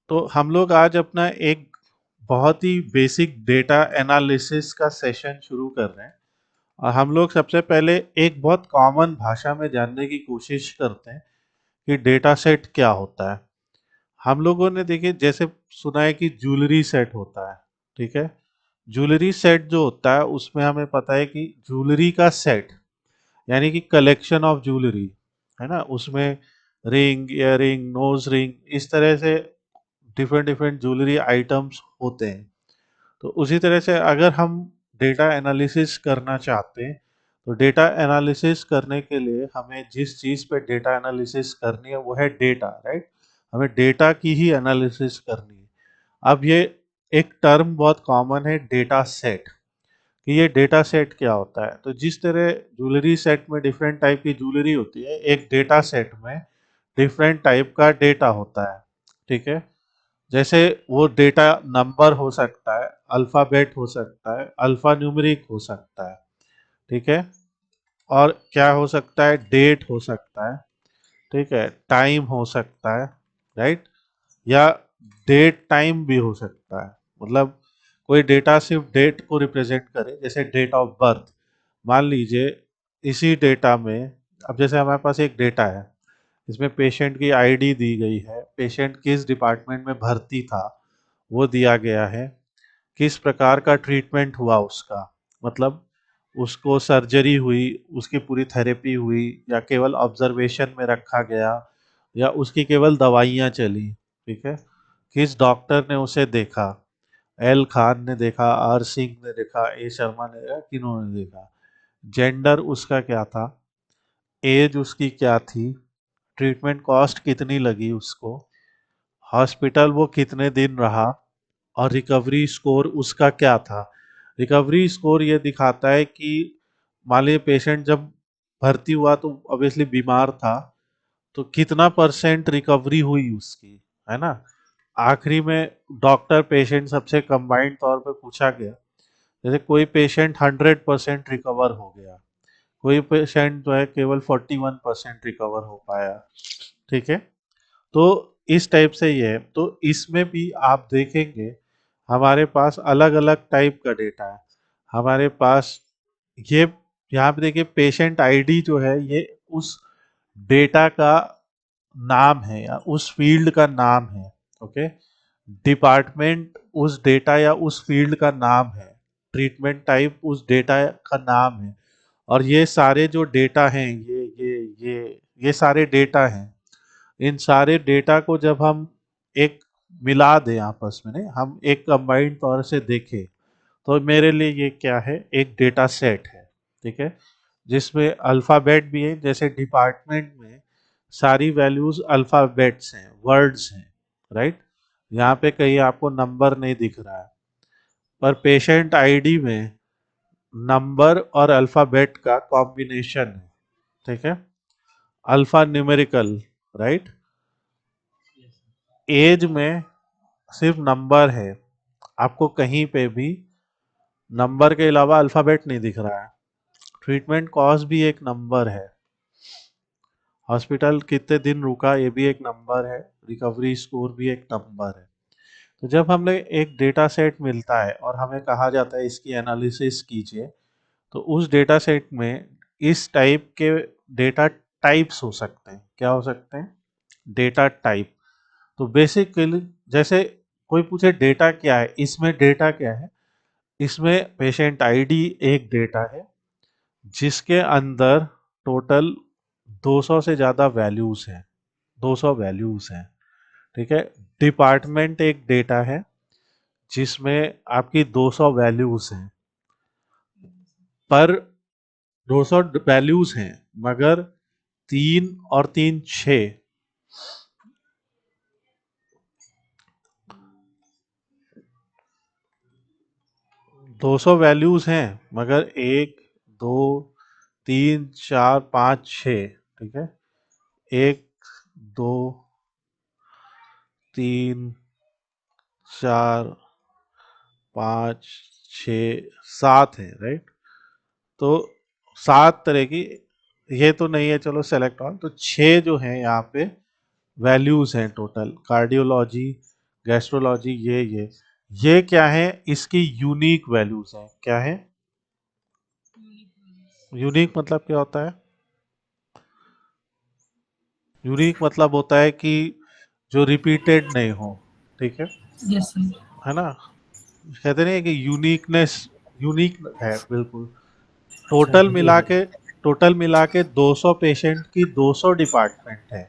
तो हम लोग आज अपना एक बहुत ही बेसिक डेटा एनालिसिस का सेशन शुरू कर रहे हैं। और हम लोग सबसे पहले एक बहुत कॉमन भाषा में जानने की कोशिश करते हैं कि डेटा सेट क्या होता है। हम लोगों ने देखिए जैसे सुना है कि ज्वेलरी सेट होता है, ठीक है। ज्वेलरी सेट जो होता है उसमें हमें पता है कि ज्वेलरी का सेट यानी कि कलेक्शन ऑफ ज्वेलरी, है ना। उसमें रिंग, इयररिंग, नोज रिंग, इस तरह से डिफरेंट डिफरेंट ज्वेलरी आइटम्स होते हैं। तो उसी तरह से अगर हम डेटा एनालिसिस करना चाहते हैं तो डेटा एनालिसिस करने के लिए हमें जिस चीज़ पे डेटा एनालिसिस करनी है वो है डेटा, राइट। हमें डेटा की ही एनालिसिस करनी है। अब ये एक टर्म बहुत कॉमन है, डेटा सेट, कि ये डेटा सेट क्या होता है। तो जिस तरह ज्वेलरी सेट में डिफरेंट टाइप की ज्वेलरी होती है, एक डेटा सेट में डिफरेंट टाइप का डेटा होता है, ठीक है। जैसे वो डेटा नंबर हो सकता है, अल्फ़ाबेट हो सकता है, अल्फ़ा न्यूमेरिक हो सकता है, ठीक है। और क्या हो सकता है, डेट हो सकता है, ठीक है, टाइम हो सकता है, राइट। या डेट टाइम भी हो सकता है। मतलब कोई डेटा सिर्फ डेट को रिप्रेजेंट करे, जैसे डेट ऑफ बर्थ। मान लीजिए इसी डेटा में, अब जैसे हमारे पास एक डेटा है, इसमें पेशेंट की आईडी दी गई है, पेशेंट किस डिपार्टमेंट में भर्ती था वो दिया गया है, किस प्रकार का ट्रीटमेंट हुआ उसका, मतलब उसको सर्जरी हुई, उसकी पूरी थेरेपी हुई, या केवल ऑब्जर्वेशन में रखा गया, या उसकी केवल दवाइयाँ चली, ठीक है। किस डॉक्टर ने उसे देखा, एल खान ने देखा, आर सिंह ने देखा, ए शर्मा ने देखा, किन्होंने देखा, जेंडर उसका क्या था, एज उसकी क्या थी, ट्रीटमेंट कॉस्ट कितनी लगी उसको, हॉस्पिटल वो कितने दिन रहा, और रिकवरी स्कोर उसका क्या था। रिकवरी स्कोर ये दिखाता है कि मान लीजिए पेशेंट जब भर्ती हुआ तो ऑब्वियसली बीमार था, तो कितना परसेंट रिकवरी हुई उसकी, है ना। आखिरी में डॉक्टर पेशेंट सबसे कंबाइंड तौर पे पूछा गया, जैसे कोई पेशेंट 100% रिकवर हो गया, कोई पेशेंट जो है केवल 41% रिकवर हो पाया, ठीक है। तो इस टाइप से ये है। तो इसमें भी आप देखेंगे हमारे पास अलग अलग टाइप का डेटा है। हमारे पास ये, यहाँ पे देखिए पेशेंट आईडी जो है ये उस डेटा का नाम है या उस फील्ड का नाम है, ओके। डिपार्टमेंट उस डेटा या उस फील्ड का नाम है, ट्रीटमेंट टाइप उस डेटा का नाम है। और ये सारे जो डेटा हैं, ये सारे डेटा हैं। इन सारे डेटा को जब हम एक मिला दें आपस में, नहीं, हम एक कंबाइंड तौर से देखें, तो मेरे लिए ये क्या है, एक डेटा सेट है, ठीक है। जिसमें अल्फ़ाबेट भी है, जैसे डिपार्टमेंट में सारी वैल्यूज़ अल्फ़ाबेट्स हैं, वर्ड्स हैं, राइट। यहाँ पे कहीं आपको नंबर नहीं दिख रहा है, पर पेशेंट आईडी में नंबर और अल्फ़ाबेट का कॉम्बिनेशन है, ठीक है। Alpha numerical, right. एज में सिर्फ नंबर है, आपको कहीं पे भी नंबर के अलावा अल्फ़ाबेट नहीं दिख रहा है। ट्रीटमेंट कॉस्ट भी एक नंबर है, हॉस्पिटल कितने दिन रुका ये भी एक नंबर है, रिकवरी स्कोर भी एक नंबर है। तो जब हमें एक डेटा सेट मिलता है और हमें कहा जाता है इसकी एनालिसिस कीजिए, तो उस डेटा सेट में इस टाइप के डेटा टाइप्स हो सकते हैं। क्या हो सकते हैं, डेटा टाइप। तो बेसिकली जैसे कोई पूछे डेटा क्या है, इसमें डेटा क्या है, इसमें पेशेंट आईडी एक डेटा है जिसके अंदर टोटल 200 से ज़्यादा वैल्यूज़ हैं, 200 वैल्यूज़ हैं, ठीक है। डिपार्टमेंट एक डेटा है जिसमें आपकी 200 वैल्यूज़ हैं, पर 200 वैल्यूज़ हैं, मगर 3 और 3 6, 200 वैल्यूज़ हैं मगर 1 2 3 4 5 6, ठीक है। 1 2 3 4 5 6 7 है, राइट। तो 7 तरह की, ये तो नहीं है, चलो सेलेक्ट ऑल, तो 6 जो है यहाँ पे वैल्यूज हैं टोटल। कार्डियोलॉजी, गैस्ट्रोलॉजी ये क्या है, इसकी यूनिक वैल्यूज हैं। क्या है यूनिक? मतलब क्या होता है यूनिक? मतलब होता है कि जो रिपीटेड नहीं हो, ठीक है यस सर। है ना? कहते नहीं है कि यूनिकनेस, यूनिक है बिल्कुल। टोटल चाहिए मिला है। के टोटल मिला के 200 पेशेंट की 200 डिपार्टमेंट है,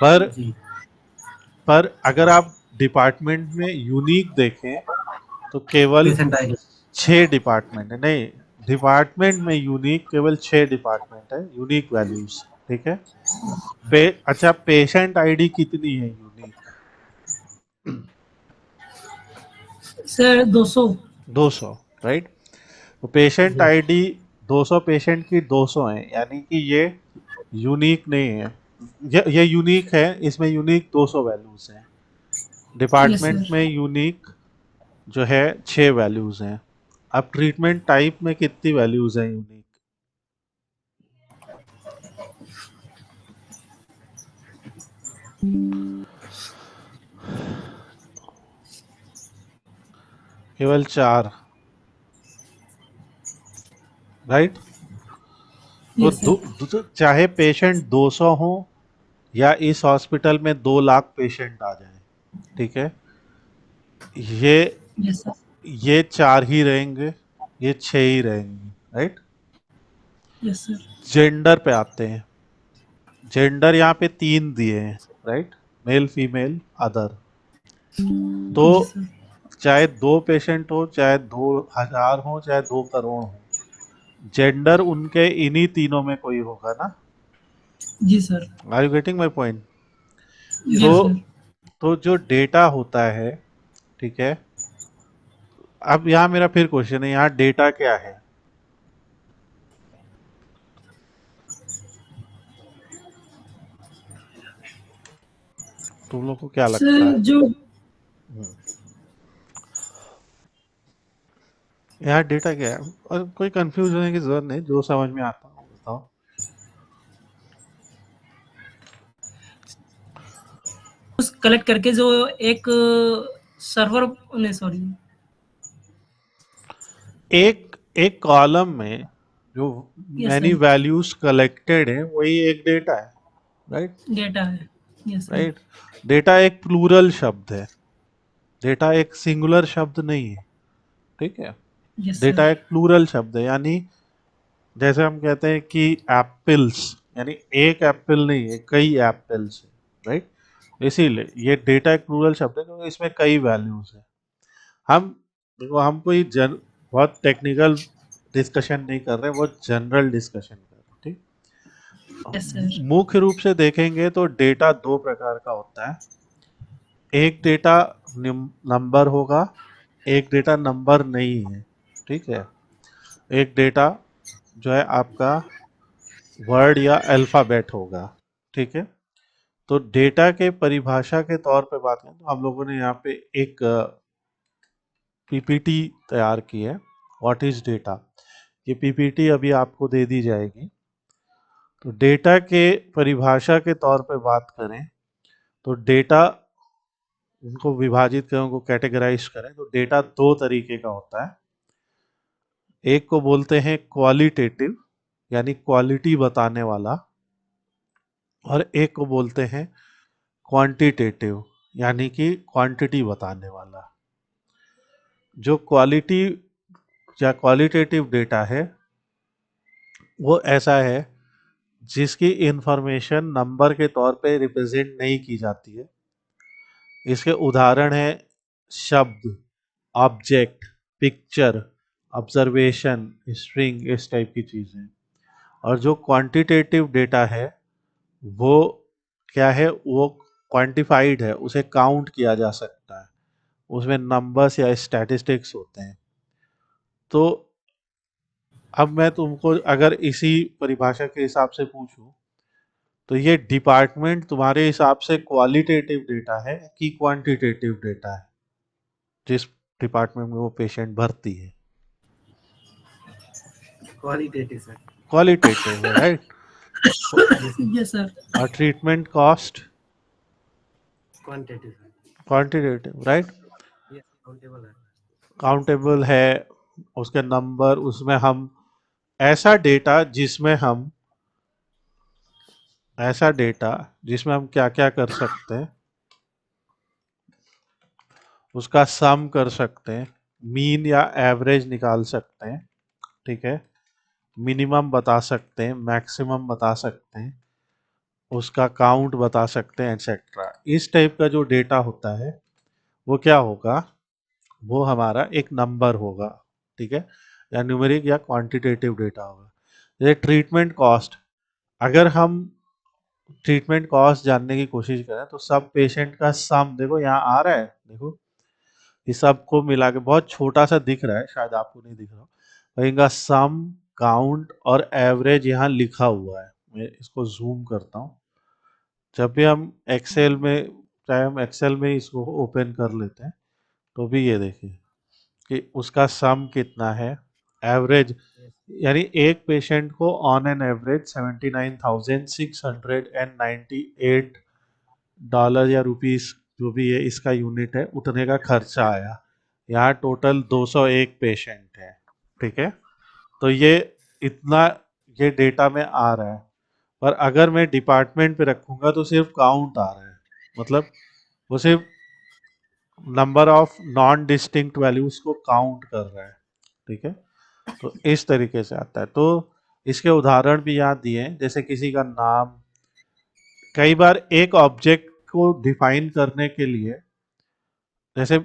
पर जी अगर आप डिपार्टमेंट में यूनिक देखें तो केवल पेशेंट आएंगे। 6 डिपार्टमेंट है। नहीं, डिपार्टमेंट में यूनिक केवल 6 डिपार्टमेंट है, यूनिक वैल्यूज, ठीक है। अच्छा, पेशेंट आईडी कितनी है यूनिक? सर 200। 200, राइट। तो पेशेंट जी आईडी 200 पेशेंट की 200 है, यानी कि ये यूनिक नहीं है। ये यूनिक है, इसमें यूनिक 200 वैल्यूज हैं। Yes department sir. में यूनिक जो है 6 वैल्यूज हैं। अब ट्रीटमेंट टाइप में कितनी वैल्यूज हैं यूनिक? केवल 4, राइट। तो यस सर। चाहे पेशेंट 200 हो या इस हॉस्पिटल में 2 लाख पेशेंट आ जाए, ठीक है, ये यस सर। ये 4 ही रहेंगे, ये 6 ही रहेंगे, राइट। Yes sir. जेंडर पे आते हैं। जेंडर यहाँ पे 3 दिए हैं, राइट। Mail, female, other. तो जी सर। चाहे 2 पेशेंट हो, चाहे 2,000 हो, चाहे 2 करोड़ हो, जेंडर उनके इन्हीं तीनों में कोई होगा ना। जी sir. Are you getting my point? तो यस सर। जो डेटा होता है, ठीक है। अब यहाँ मेरा फिर क्वेश्चन है, यहाँ डेटा क्या है? तुम लोग को क्या लगता सर है? जो हम्म, यहाँ डेटा क्या है? और कोई कंफ्यूज होने की जरूरत नहीं, जो समझ में आता हो बताओ। कलेक्ट करके जो एक सर्वर, नहीं सॉरी। एक एक कॉलम में जो yes many sir. Values collected है, वही एक डेटा है, राइट। डेटा है। Yes sir. राइट। डेटा एक प्लूरल शब्द है, डेटा एक सिंगुलर शब्द नहीं है, ठीक है। Yes data sir. एक प्लूरल शब्द है, यानी जैसे हम कहते हैं कि एप्पल्स, यानी एक एप्पल नहीं है, कई एप्पल्स है, राइट। इसीलिए ये डेटा एक प्लूरल शब्द है क्योंकि इसमें कई वैल्यूज है। हम देखो, हम कोई बहुत टेक्निकल डिस्कशन नहीं कर रहे, बहुत जनरल डिस्कशन कर रहे हैं, ठीक। Yes sir. मुख्य रूप से देखेंगे तो डेटा 2 प्रकार का होता है। एक डेटा नंबर होगा, एक डेटा नंबर नहीं है, ठीक है। एक डेटा जो है आपका वर्ड या अल्फाबेट होगा, ठीक है। तो डेटा के परिभाषा के तौर पे बात करें तो हम लोगों ने यहाँ पे एक पीपीटी तैयार की है, व्हाट इज डेटा। ये पीपीटी अभी आपको दे दी जाएगी। तो डेटा के परिभाषा के तौर पे बात करें तो डेटा, उनको विभाजित करें, उनको कैटेगराइज करें तो डेटा 2 तरीके का होता है। एक को बोलते हैं क्वालिटेटिव, यानी क्वालिटी बताने वाला, और एक को बोलते हैं क्वांटिटेटिव, यानी कि क्वांटिटी बताने वाला। जो क्वालिटी या क्वालिटेटिव डेटा है वो ऐसा है जिसकी इंफॉर्मेशन नंबर के तौर पे रिप्रेजेंट नहीं की जाती है। इसके उदाहरण है शब्द, ऑब्जेक्ट, पिक्चर, ऑब्जर्वेशन, स्ट्रिंग, इस टाइप की चीज़ें। और जो क्वांटिटेटिव डेटा है वो क्या है, वो क्वांटिफाइड है, उसे काउंट किया जा सकता है, उसमें नंबर्स या स्टैटिस्टिक्स होते हैं। तो अब मैं तुमको अगर इसी परिभाषा के हिसाब से पूछूं तो ये डिपार्टमेंट तुम्हारे हिसाब से क्वालिटेटिव डेटा है कि क्वांटिटेटिव डेटा है, जिस डिपार्टमेंट में वो पेशेंट भर्ती है? Qualitative sir. क्वालिटेटिव है, राइट। जी सर। Yes sir. और treatment cost? Quantitative sir. Quantitative, right? Yes, countable है। काउंटेबल है, उसके नंबर, उसमें हम ऐसा डेटा जिसमें हम ऐसा डेटा जिसमें हम क्या क्या कर सकते हैं, उसका सम कर सकते हैं, मीन या एवरेज निकाल सकते हैं, ठीक है, मिनिमम बता सकते हैं, मैक्सिमम बता सकते हैं, उसका काउंट बता सकते हैं, एक्सेट्रा। इस टाइप का जो डेटा होता है वो क्या होगा, वो हमारा एक नंबर होगा, ठीक है, या न्यूमेरिक या क्वांटिटेटिव डेटा होगा। जैसे ट्रीटमेंट कॉस्ट, अगर हम ट्रीटमेंट कॉस्ट जानने की कोशिश करें तो सब पेशेंट का सम देखो यहाँ आ रहा है, देखो ये सबको मिला के बहुत छोटा सा दिख रहा है, शायद आपको नहीं दिख रहा हो, पर इनका सम, काउंट और एवरेज यहाँ लिखा हुआ है। मैं इसको जूम करता हूँ। जब भी हम एक्सेल में, चाहे हम एक्सेल में इसको ओपन कर लेते हैं, तो भी ये देखिए कि उसका सम कितना है, एवरेज, यानी एक पेशेंट को ऑन एन एवरेज 79,698 डॉलर या रुपीस जो भी है इसका यूनिट है, उतने का खर्चा आया। यहाँ टोटल 201 पेशेंट है, ठीक है, तो ये इतना, ये डेटा में आ रहा है। पर अगर मैं डिपार्टमेंट पे रखूंगा तो सिर्फ काउंट आ रहा है, मतलब वो सिर्फ number of non distinct values को काउंट कर रहा है, ठीक है, तो इस तरीके से आता है। तो इसके उदाहरण भी यहाँ दिए हैं, जैसे किसी का नाम, कई बार एक ऑब्जेक्ट को डिफाइन करने के लिए, जैसे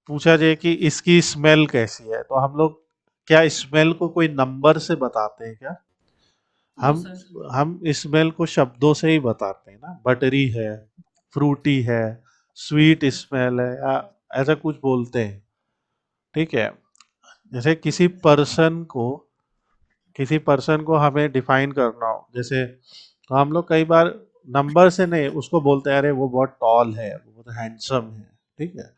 पूछा जाए कि इसकी स्मेल कैसी है, तो हम लोग क्या स्मेल को कोई नंबर से बताते हैं क्या? नो हम सर। हम स्मेल को शब्दों से ही बताते हैं ना, बटरी है, फ्रूटी है, स्वीट स्मेल है, या ऐसा कुछ बोलते हैं, ठीक है। जैसे किसी पर्सन को हमें डिफाइन करना हो, जैसे तो हम लोग कई बार नंबर से नहीं, उसको बोलते हैं अरे वो बहुत टॉल है, वो बहुत हैंडसम है, ठीक है,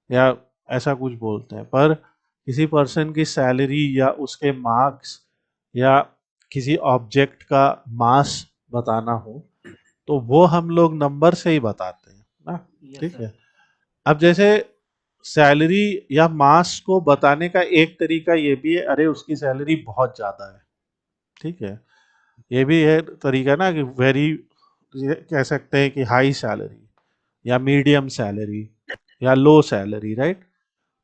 या ऐसा कुछ बोलते हैं। पर किसी पर्सन की सैलरी या उसके मार्क्स या किसी ऑब्जेक्ट का मास बताना हो, तो वो हम लोग नंबर से ही बताते हैं ना, यस ठीक सर। है। अब जैसे सैलरी या मास को बताने का एक तरीका ये भी है, अरे उसकी सैलरी बहुत ज़्यादा है, ठीक है, ये भी है तरीका ना कि वेरी, ये कह सकते हैं कि हाई सैलरी या मीडियम सैलरी या लो सैलरी, राइट?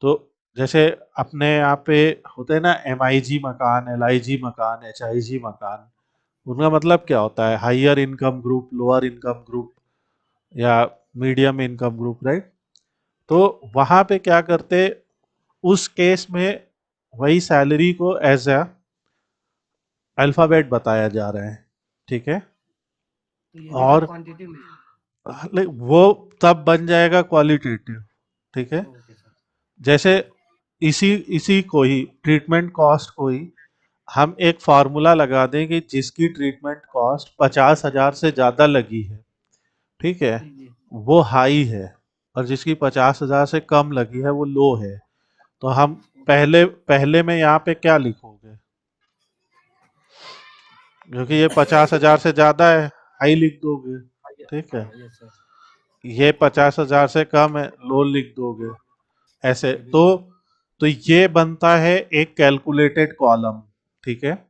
तो जैसे अपने यहाँ पे होते हैं ना MIG मकान, LIG मकान, HIG मकान, उनका मतलब क्या होता है, higher income group, lower income group या मीडियम इनकम ग्रुप, राइट? तो वहाँ पे क्या करते, उस केस में वही सैलरी को एज अ अल्फ़ाबेट बताया जा रहा है, ठीक है, ये मतलब और क्वांटिटी में। वो तब बन जाएगा क्वालिटेटिव, ठीक है। Okay sir. जैसे इसी इसी को ही, ट्रीटमेंट कॉस्ट को ही हम एक फार्मूला लगा दें कि जिसकी ट्रीटमेंट कॉस्ट 50,000 से ज़्यादा लगी है, ठीक है, जी। वो हाई है, और जिसकी 50,000 से कम लगी है वो लो है। तो हम पहले पहले में यहाँ पे क्या लिखोगे, क्योंकि ये 50,000 से ज़्यादा है, हाई लिख दोगे, ठीक है, यस सर। ये 50,000 से कम है, लो लिख दोगे, ऐसे। ये भी तो सही। तो ये बनता है एक कैलकुलेटेड कॉलम, ठीक है,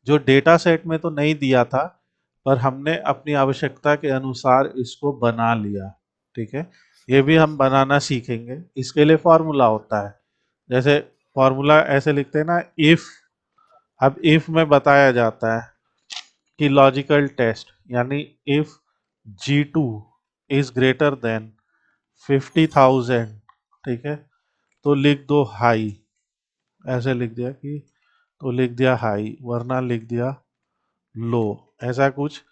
जो डेटा सेट में तो नहीं दिया था, पर हमने अपनी आवश्यकता के अनुसार इसको बना लिया, ठीक है। ये भी हम बनाना सीखेंगे, इसके लिए फॉर्मूला होता है। जैसे फॉर्मूला ऐसे लिखते हैं ना, इफ, अब इफ में बताया जाता है कि लॉजिकल टेस्ट, यानी if G2 is greater than 50,000, ठीक है, तो लिख दो हाई, ऐसे लिख दिया कि, तो लिख दिया हाई, वरना लिख दिया लो, ऐसा कुछ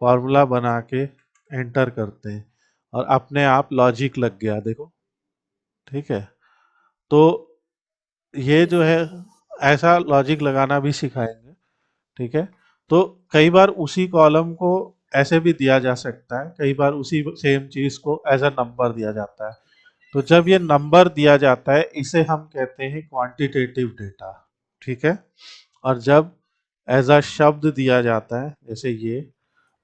फॉर्मूला बना के एंटर करते हैं, और अपने आप लॉजिक लग गया, देखो, ठीक है। तो ये यस जो है, सर। ऐसा लॉजिक लगाना भी सिखाएंगे, ठीक है। तो कई बार उसी कॉलम को ऐसे भी दिया जा सकता है, कई बार उसी सेम चीज को एज अ नंबर दिया जाता है। तो जब ये नंबर दिया जाता है, इसे हम कहते हैं क्वांटिटेटिव डेटा, ठीक है, और जब एज अ शब्द दिया जाता है, जैसे ये,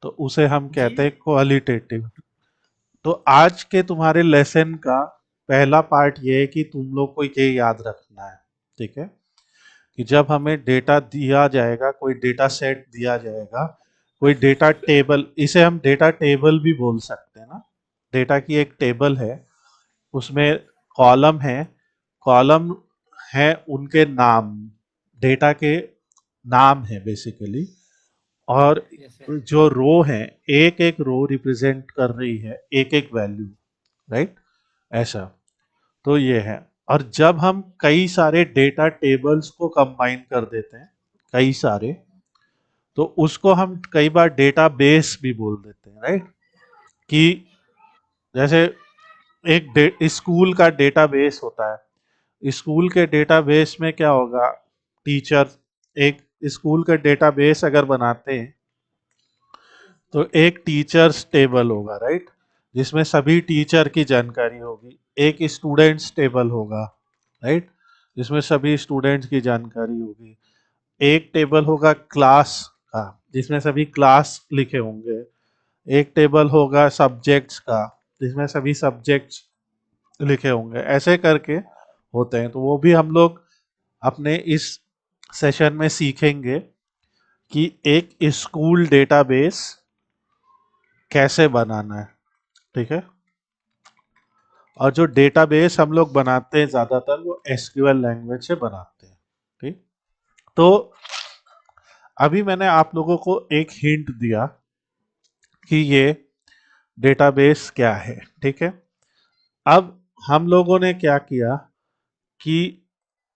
तो उसे हम जी। कहते हैं क्वालिटेटिव। तो आज के तुम्हारे लेसन का पहला पार्ट ये है कि तुम लोग को ये याद रखना है, ठीक है, कि जब हमें डेटा दिया जाएगा, कोई डेटा सेट दिया जाएगा, कोई डेटा टेबल, इसे हम डेटा टेबल भी बोल सकते हैं ना, डेटा की एक टेबल है, उसमें कॉलम है, कॉलम है उनके नाम, डेटा के नाम है बेसिकली, और Yes, sir. जो रो है, एक एक रो रिप्रेजेंट कर रही है एक एक वैल्यू, राइट, ऐसा। तो ये है, और जब हम कई सारे डेटा टेबल्स को कंबाइन कर देते हैं, कई सारे, तो उसको हम कई बार डेटा बेस भी बोल देते हैं, राइट, कि जैसे एक स्कूल का डेटाबेस होता है, स्कूल के डेटाबेस में क्या होगा, टीचर, एक स्कूल का डेटाबेस अगर बनाते हैं तो एक टीचर्स टेबल होगा, राइट, जिसमें सभी टीचर की जानकारी होगी, एक स्टूडेंट्स टेबल होगा, राइट, जिसमें सभी स्टूडेंट्स की जानकारी होगी, एक टेबल होगा क्लास का, जिसमें सभी क्लास लिखे होंगे, एक टेबल होगा सब्जेक्ट्स का, जिसमें सभी सब्जेक्ट्स लिखे होंगे, ऐसे करके होते हैं। तो वो भी हम लोग अपने इस सेशन में सीखेंगे कि एक स्कूल डेटाबेस कैसे बनाना है, ठीक है, और जो डेटाबेस हम लोग बनाते हैं ज़्यादातर वो एसक्यूएल लैंग्वेज से बनाते हैं, ठीक। तो अभी मैंने आप लोगों को एक हिंट दिया कि ये डेटाबेस क्या है, ठीक है। अब हम लोगों ने क्या किया कि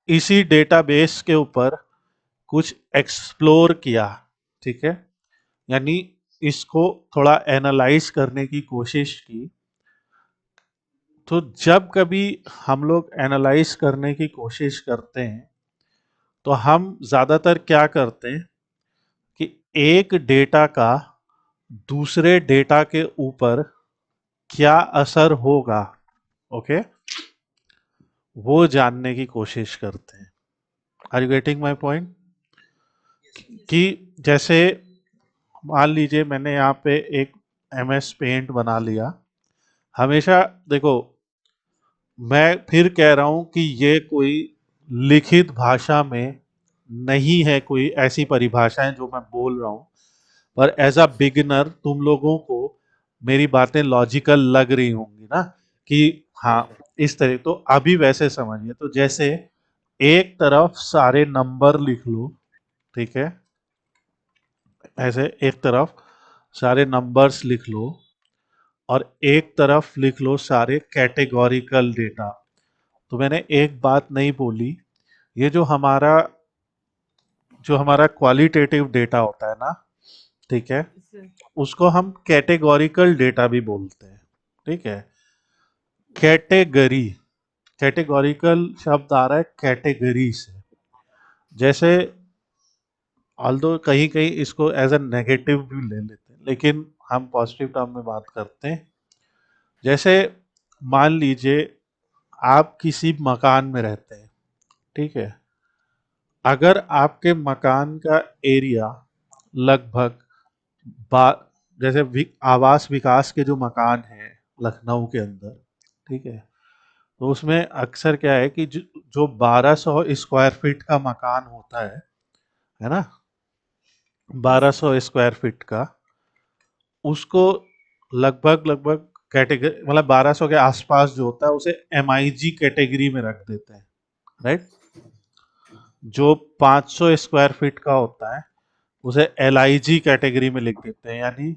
इसी डेटाबेस के ऊपर कुछ एक्सप्लोर किया, ठीक है, यानी इसको थोड़ा एनालाइज करने की कोशिश की। तो जब कभी हम लोग एनालाइज करने की कोशिश करते हैं तो हम ज़्यादातर क्या करते हैं कि एक डेटा का दूसरे डेटा के ऊपर क्या असर होगा, ओके, वो जानने की कोशिश करते हैं। Are you getting my point? कि जैसे मान लीजिए मैंने यहाँ पे एक एमएस पेंट बना लिया, हमेशा देखो, मैं फिर कह रहा हूं कि ये कोई लिखित भाषा में नहीं है, कोई ऐसी परिभाषाएं जो मैं बोल रहा हूं, पर एज अ बिगिनर तुम लोगों को मेरी बातें लॉजिकल लग रही होंगी ना, कि हाँ Yes, sir. इस तरह। तो अभी वैसे समझिए, तो जैसे एक तरफ सारे नंबर लिख लो, ठीक है, ऐसे एक तरफ सारे नंबर्स लिख लो और एक तरफ लिख लो सारे कैटेगोरिकल डेटा। तो मैंने एक बात नहीं बोली, ये जो हमारा क्वालिटेटिव डेटा होता है ना, ठीक है, Yes, sir. उसको हम कैटेगोरिकल डेटा भी बोलते हैं, ठीक है। कैटेगरी, कैटेगोरिकल शब्द आ रहा है कैटेगरी से, जैसे ऑल्दो कहीं कहीं इसको एज अ नेगेटिव भी ले लेते हैं, लेकिन हम पॉजिटिव टर्म में बात करते हैं। जैसे मान लीजिए आप किसी मकान में रहते हैं, ठीक है, अगर आपके मकान का एरिया लगभग बा- जैसे आवास विकास के जो मकान हैं लखनऊ के अंदर, ठीक है, तो उसमें अक्सर क्या है कि जो 1200 स्क्वायर फीट का मकान होता है ना, 1200 स्क्वायर फीट का, उसको लगभग लगभग कैटेगरी, मतलब 1200 के आसपास जो होता है उसे एमआईजी कैटेगरी में रख देते हैं, राइट। जो 500 स्क्वायर फीट का होता है उसे एलआईजी कैटेगरी में लिख देते हैं, यानी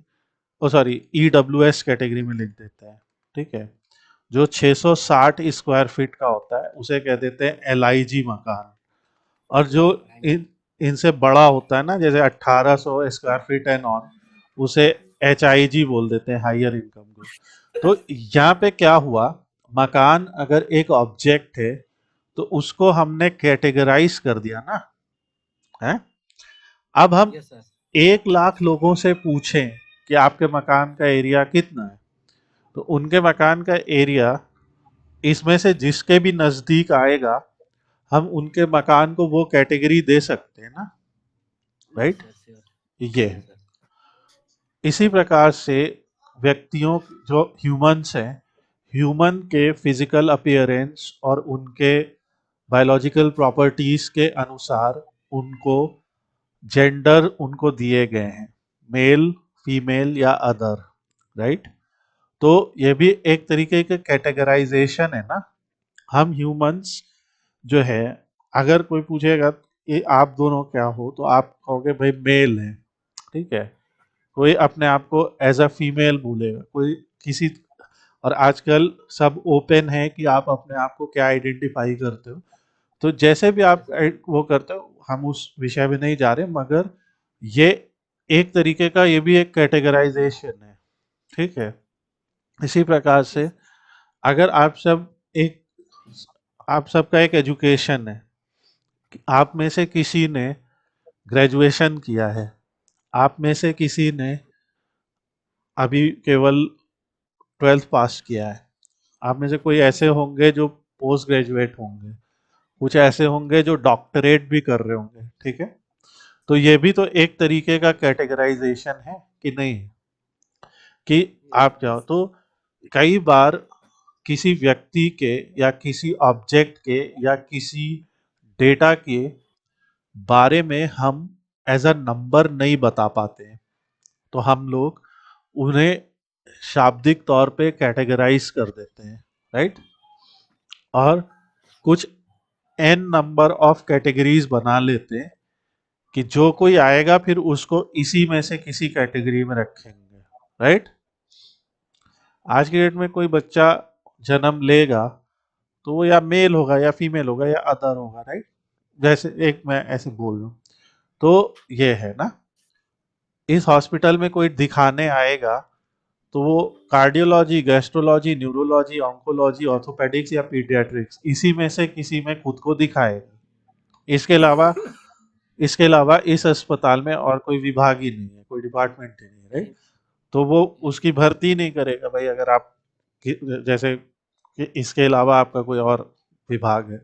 ओ सॉरी ईडब्ल्यूएस कैटेगरी में लिख देते हैं, ठीक है। जो 660 स्क्वायर फीट का होता है उसे कह देते हैं एलआईजी मकान, और जो इन इनसे बड़ा होता है ना, जैसे 1800 स्क्वायर फीट एंड ऑन, उसे एचआईजी बोल देते हैं, हायर इनकम ग्रुप। तो यहाँ पे क्या हुआ, मकान अगर एक ऑब्जेक्ट है तो उसको हमने कैटेगराइज कर दिया ना, है। अब हम Yes, sir. 1 लाख लोगों से पूछें कि आपके मकान का एरिया कितना है, तो उनके मकान का एरिया इसमें से जिसके भी नजदीक आएगा हम उनके मकान को वो कैटेगरी दे सकते हैं ना, Yes, राइट। sir. Sure. ये Yes, है। sir. इसी प्रकार से व्यक्तियों जो ह्यूमंस हैं, ह्यूमन के फिजिकल अपीयरेंस और उनके बायोलॉजिकल प्रॉपर्टीज के अनुसार उनको जेंडर उनको दिए गए हैं, मेल, फीमेल या अदर, राइट? तो ये भी एक तरीके का कैटेगराइजेशन है ना। हम ह्यूमंस जो है, अगर कोई पूछेगा कि आप दोनों क्या हो, तो आप कहोगे भाई मेल है, ठीक है। कोई अपने आप को एज अ फीमेल बोलेगा, कोई किसी, और आजकल सब ओपन है कि आप अपने आप को क्या आइडेंटिफाई करते हो। तो जैसे भी आप वो करते हो, हम उस विषय में नहीं जा रहे, मगर ये एक तरीके का, ये भी एक कैटेगराइजेशन है, ठीक है। इसी प्रकार से अगर आप सबका एक एजुकेशन है, आप में से किसी ने ग्रेजुएशन किया है, आप में से किसी ने अभी केवल 12th पास किया है, आप में से कोई ऐसे होंगे जो पोस्ट ग्रेजुएट होंगे, कुछ ऐसे होंगे जो डॉक्टरेट भी कर रहे होंगे, ठीक है। तो ये भी तो एक तरीके का कैटेगराइजेशन है कि नहीं, कि आप चाहो तो कई बार किसी व्यक्ति के या किसी ऑब्जेक्ट के या किसी डेटा के बारे में हम एज अ नंबर नहीं बता पाते हैं, तो हम लोग उन्हें शाब्दिक तौर पे कैटेगराइज कर देते हैं, राइट? और कुछ एन नंबर ऑफ कैटेगरीज बना लेते हैं कि जो कोई आएगा फिर उसको इसी में से किसी कैटेगरी में रखेंगे, राइट? आज की डेट में कोई बच्चा जन्म लेगा तो वो या मेल होगा या फीमेल होगा या अदर होगा, राइट? जैसे एक मैं ऐसे बोल रहा हूँ, तो ये है ना। इस हॉस्पिटल में कोई दिखाने आएगा तो वो cardiology, gastrology, neurology, oncology, orthopaedics या पीडियाट्रिक्स, इसी में से किसी में खुद को दिखाएगा। इसके अलावा इस अस्पताल में और कोई विभाग ही नहीं है, कोई डिपार्टमेंट ही नहीं है, राइट? तो वो उसकी भर्ती नहीं करेगा भाई, अगर आप जैसे कि इसके अलावा आपका कोई और विभाग है।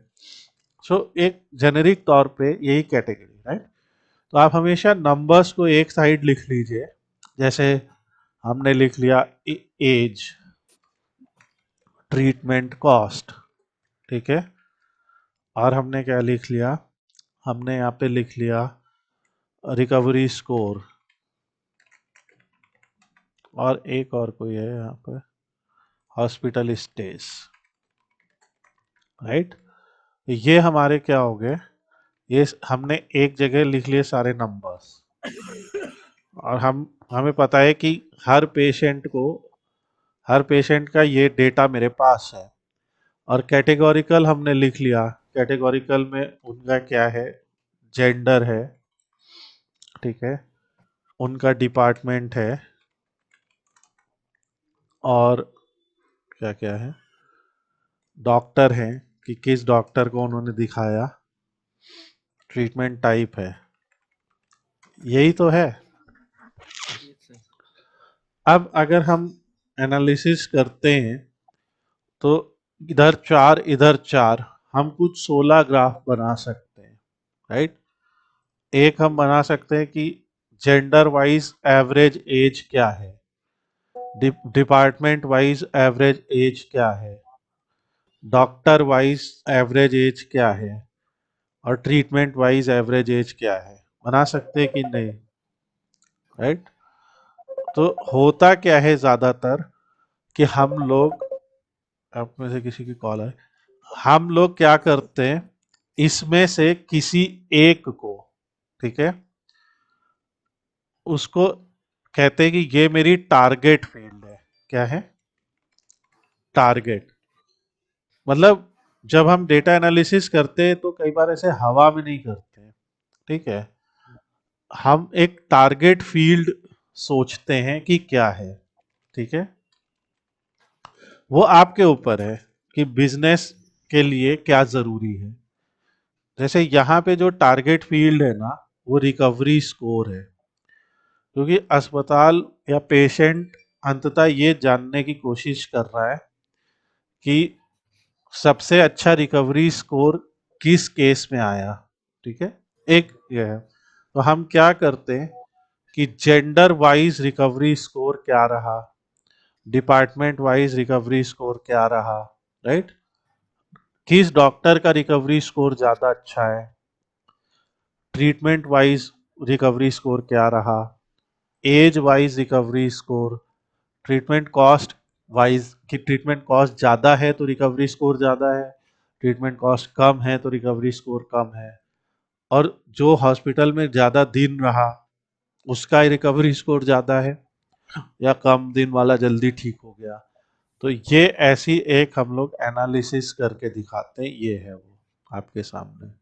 सो एक जेनेरिक तौर पे यही कैटेगरी, राइट? तो आप हमेशा नंबर्स को एक साइड लिख लीजिए, जैसे हमने लिख लिया एज, ट्रीटमेंट कॉस्ट, ठीक है। और हमने क्या लिख लिया, हमने यहाँ पे लिख लिया रिकवरी स्कोर, और एक और कोई है यहाँ पे, हॉस्पिटल स्टेज, राइट? ये हमारे क्या हो गए, ये हमने एक जगह लिख लिए सारे नंबर्स, और हमें पता है कि हर पेशेंट का ये डेटा मेरे पास है। और कैटेगोरिकल हमने लिख लिया, कैटेगोरिकल में उनका क्या है, जेंडर है, ठीक है, उनका डिपार्टमेंट है, और क्या क्या है, डॉक्टर है कि किस डॉक्टर को उन्होंने दिखाया, ट्रीटमेंट टाइप है, यही तो है। अब अगर हम एनालिसिस करते हैं तो इधर 4 इधर 4, हम कुछ 16 ग्राफ बना सकते हैं, राइट? एक हम बना सकते हैं कि जेंडर वाइज एवरेज एज क्या है, डिपार्टमेंट वाइज एवरेज एज क्या है, डॉक्टर वाइज एवरेज एज क्या है, और ट्रीटमेंट वाइज एवरेज एज क्या है, बना सकते हैं कि नहीं, राइट? तो होता क्या है ज्यादातर कि हम लोग, आप में से किसी की कॉल है, हम लोग क्या करते हैं, इसमें से किसी एक को, ठीक है, उसको कहते हैं कि ये मेरी टारगेट फील्ड है। क्या है? टारगेट। मतलब जब हम डेटा एनालिसिस करते हैं तो कई बार ऐसे हवा में नहीं करते हैं, ठीक है, हम एक टारगेट फील्ड सोचते हैं कि क्या है, ठीक है। वो आपके ऊपर है कि बिजनेस के लिए क्या जरूरी है। जैसे यहाँ पे जो टारगेट फील्ड है ना, वो रिकवरी स्कोर है, क्योंकि अस्पताल या पेशेंट अंततः ये जानने की कोशिश कर रहा है कि सबसे अच्छा रिकवरी स्कोर किस केस में आया, ठीक है, एक ये है। तो हम क्या करते हैं कि जेंडर वाइज रिकवरी स्कोर क्या रहा, डिपार्टमेंट वाइज रिकवरी स्कोर क्या रहा, राइट? किस डॉक्टर का रिकवरी स्कोर ज्यादा अच्छा है, ट्रीटमेंट वाइज रिकवरी स्कोर क्या रहा, age wise recovery score, treatment cost wise कि ट्रीटमेंट कॉस्ट ज़्यादा है तो रिकवरी स्कोर ज़्यादा है, ट्रीटमेंट कॉस्ट कम है तो रिकवरी स्कोर कम है, और जो हॉस्पिटल में ज़्यादा दिन रहा उसका रिकवरी स्कोर ज़्यादा है, या कम दिन वाला जल्दी ठीक हो गया। तो ये ऐसी एक हम लोग एनालिसिस करके दिखाते हैं। ये है वो आपके सामने,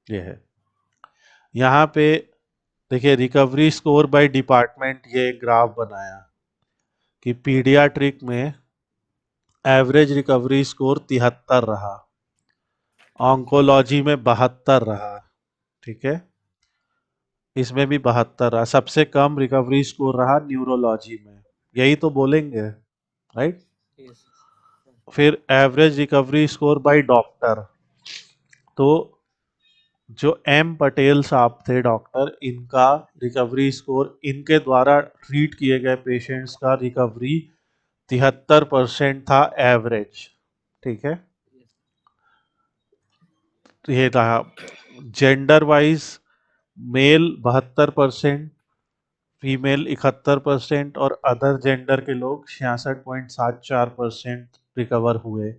ये है। यहाँ पे देखिए रिकवरी स्कोर बाय डिपार्टमेंट, ये एक ग्राफ बनाया कि पीडियाट्रिक में एवरेज रिकवरी स्कोर 73 रहा, ऑन्कोलॉजी में 72 रहा, ठीक है, इसमें भी 72 रहा, सबसे कम रिकवरी स्कोर रहा न्यूरोलॉजी में, यही तो बोलेंगे, राइट? Yes. फिर average recovery score by doctor, तो जो एम पटेल साहब थे डॉक्टर, इनका रिकवरी स्कोर, इनके द्वारा ट्रीट किए गए पेशेंट्स का रिकवरी 73% था एवरेज, ठीक है। तो ये रहा जेंडर वाइज, मेल 72%, फीमेल 71% और अदर जेंडर के लोग 66.74% रिकवर हुए।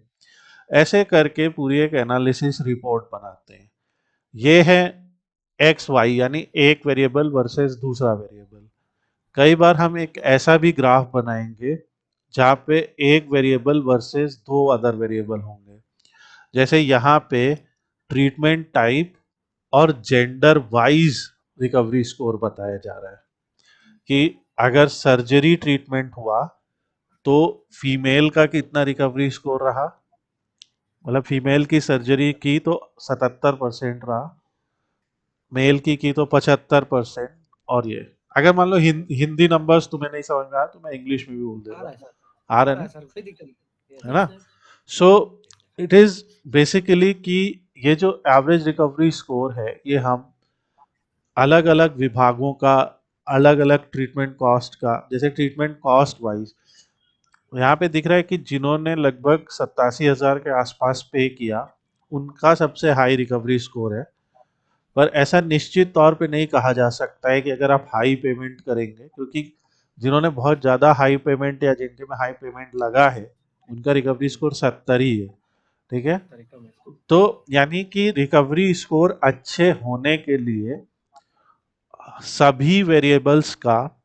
ऐसे करके पूरी एक एनालिसिस रिपोर्ट बनाते हैं। ये है एक्स वाई, यानी एक वेरिएबल वर्सेस दूसरा वेरिएबल। कई बार हम एक ऐसा भी ग्राफ बनाएंगे जहाँ पे एक वेरिएबल वर्सेस दो अदर वेरिएबल होंगे, जैसे यहाँ पे ट्रीटमेंट टाइप और जेंडर वाइज रिकवरी स्कोर बताया जा रहा है कि अगर सर्जरी ट्रीटमेंट हुआ तो फीमेल का कितना रिकवरी स्कोर रहा, मतलब फीमेल की सर्जरी की तो 77% रहा, मेल की तो 75%। और ये अगर मान लो हिंदी नंबर्स तुम्हें नहीं समझ में आया तो मैं इंग्लिश में भी बोल आ देता रहा हूँ, है सर, आ आ रहा है रहा है ना, सर, कोई दिक्कत नहीं। है Yes, ना? Sir so it is basically कि ये जो एवरेज रिकवरी स्कोर है, ये हम अलग अलग विभागों का, अलग अलग ट्रीटमेंट कॉस्ट का, जैसे ट्रीटमेंट कॉस्ट वाइज यहाँ पे दिख रहा है कि जिन्होंने लगभग 87,000 के आसपास पे किया उनका सबसे हाई रिकवरी स्कोर है। पर ऐसा निश्चित तौर पे नहीं कहा जा सकता है कि अगर आप हाई पेमेंट करेंगे, क्योंकि जिन्होंने बहुत ज़्यादा हाई पेमेंट या जिनके में हाई पेमेंट लगा है उनका रिकवरी स्कोर 70 ही है, ठीक है। तरीका में। तो यानी कि रिकवरी स्कोर अच्छे होने के लिए सभी वेरिएबल्स का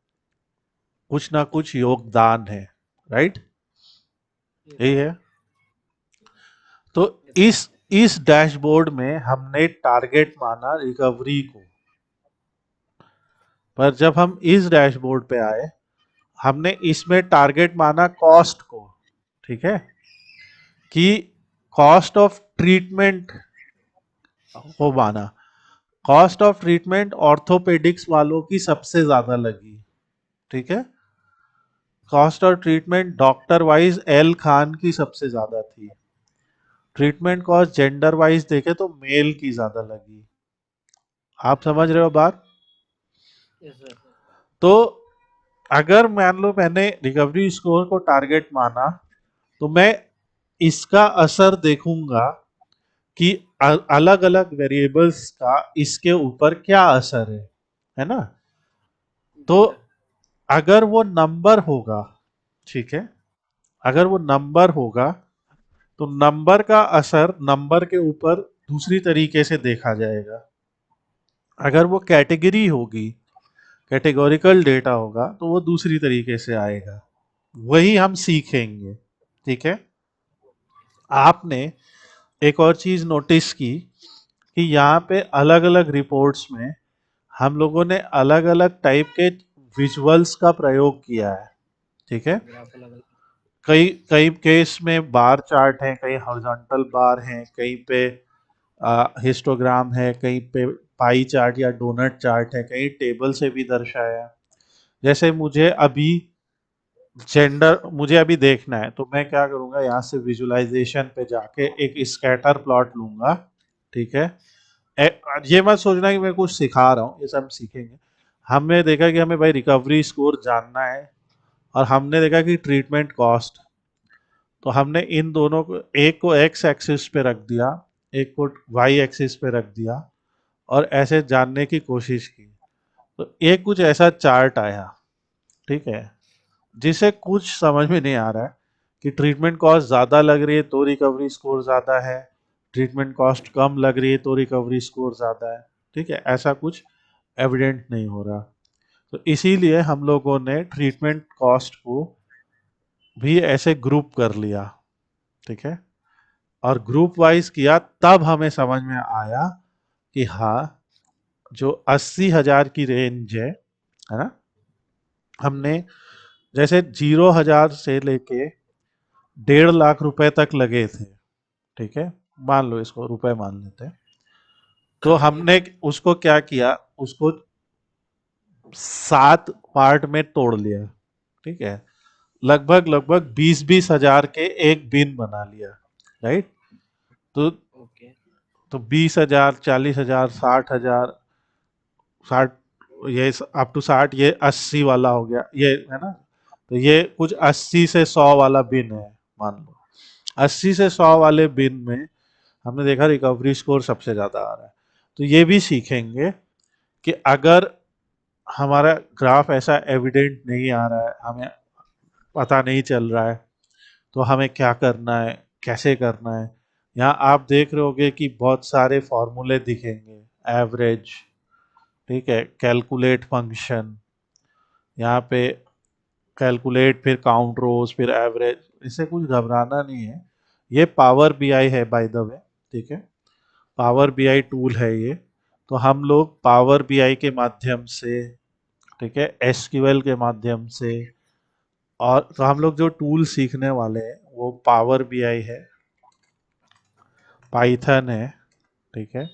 कुछ ना कुछ योगदान है, राइट? यही है। तो इस डैशबोर्ड में हमने टारगेट माना रिकवरी को, पर जब हम इस डैशबोर्ड पे आए हमने इसमें टारगेट माना कॉस्ट को, ठीक है, कि कॉस्ट ऑफ ट्रीटमेंट को माना। कॉस्ट ऑफ ट्रीटमेंट ऑर्थोपेडिक्स वालों की सबसे ज्यादा लगी, ठीक है। Cost of treatment doctor wise L Khan की सबसे ज्यादा थी। ट्रीटमेंट कॉस्ट जेंडर वाइज देखे तो मेल की ज्यादा लगी। आप समझ रहे हो बात? Yes, sir. तो अगर मान लो मैंने रिकवरी स्कोर को टारगेट माना तो मैं इसका असर देखूंगा कि अलग अलग वेरिएबल्स का इसके ऊपर क्या असर है ना। तो जी, सर। अगर वो नंबर होगा, ठीक है, अगर वो नंबर होगा तो नंबर का असर नंबर के ऊपर दूसरी तरीके से देखा जाएगा। अगर वो कैटेगरी होगी, कैटेगोरिकल डेटा होगा, तो वो दूसरी तरीके से आएगा। वही हम सीखेंगे, ठीक है। आपने एक और चीज नोटिस की कि यहाँ पे अलग अलग रिपोर्ट्स में हम लोगों ने अलग अलग टाइप के विजुअल्स का प्रयोग किया है, ठीक है। ग्राफ अलग अलग। कई कई केस में बार चार्ट है, कहीं हॉरिजॉन्टल बार हैं, कहीं पे हिस्टोग्राम है, कहीं पे पाई चार्ट या डोनट चार्ट है, कहीं टेबल से भी दर्शाया। जैसे मुझे अभी देखना है तो मैं क्या करूंगा, यहाँ से विजुअलाइजेशन पे जाके एक स्कैटर प्लॉट लूंगा, ठीक है। ये मत सोचना कि मैं कुछ सिखा रहा हूँ, ये सब सीखेंगे। हमने देखा कि हमें भाई रिकवरी स्कोर जानना है और हमने देखा कि ट्रीटमेंट कॉस्ट, तो हमने इन दोनों को, एक को एक्स एक्सिस पे रख दिया, एक को वाई एक्सिस पे रख दिया, और ऐसे जानने की कोशिश की। तो ये कुछ ऐसा चार्ट आया, ठीक है, जिसे कुछ समझ में नहीं आ रहा है कि ट्रीटमेंट कॉस्ट ज़्यादा लग रही है तो रिकवरी स्कोर ज़्यादा है, ट्रीटमेंट कॉस्ट कम लग रही है तो रिकवरी स्कोर ज़्यादा है, ठीक है, ऐसा कुछ एविडेंट नहीं हो रहा। तो इसीलिए हम लोगों ने ट्रीटमेंट कॉस्ट को भी ऐसे ग्रुप कर लिया, ठीक है, और ग्रुप वाइज किया, तब हमें समझ में आया कि हाँ, जो 80,000 की रेंज है ना, हमने जैसे 0,000 से लेके 1.5 लाख रुपए तक लगे थे, ठीक है, मान लो इसको रुपए मान लेते हैं। तो हमने उसको क्या किया, उसको 7 पार्ट में तोड़ लिया, ठीक है, लगभग लगभग 20-20 हजार के एक बिन बना लिया, राइट। तो ओके। 20,000, 40,000, 60,000, 60, ये अप टू 60, ये 80 वाला हो गया, ये है ना। तो ये कुछ 80 से 100 वाला बिन है, मान लो 80 से 100 वाले बिन में हमने देखा रिकवरी स्कोर सबसे ज्यादा आ रहा है। तो ये भी सीखेंगे कि अगर हमारा ग्राफ ऐसा एविडेंट नहीं आ रहा है, हमें पता नहीं चल रहा है, तो हमें क्या करना है, कैसे करना है। यहाँ आप देख रहे होगे कि बहुत सारे फॉर्मूले दिखेंगे, एवरेज, ठीक है, कैलकुलेट फंक्शन, यहाँ पे कैलकुलेट, फिर काउंट रोज, फिर एवरेज, इससे कुछ घबराना नहीं है। ये पावर बीआई है बाय द वे, ठीक है, पावर बीआई टूल है ये। तो हम लोग पावर बीआई के माध्यम से, ठीक है, एसक्यूएल के माध्यम से, और तो हम लोग जो टूल सीखने वाले हैं वो पावर बीआई है, पाइथन है, ठीक है।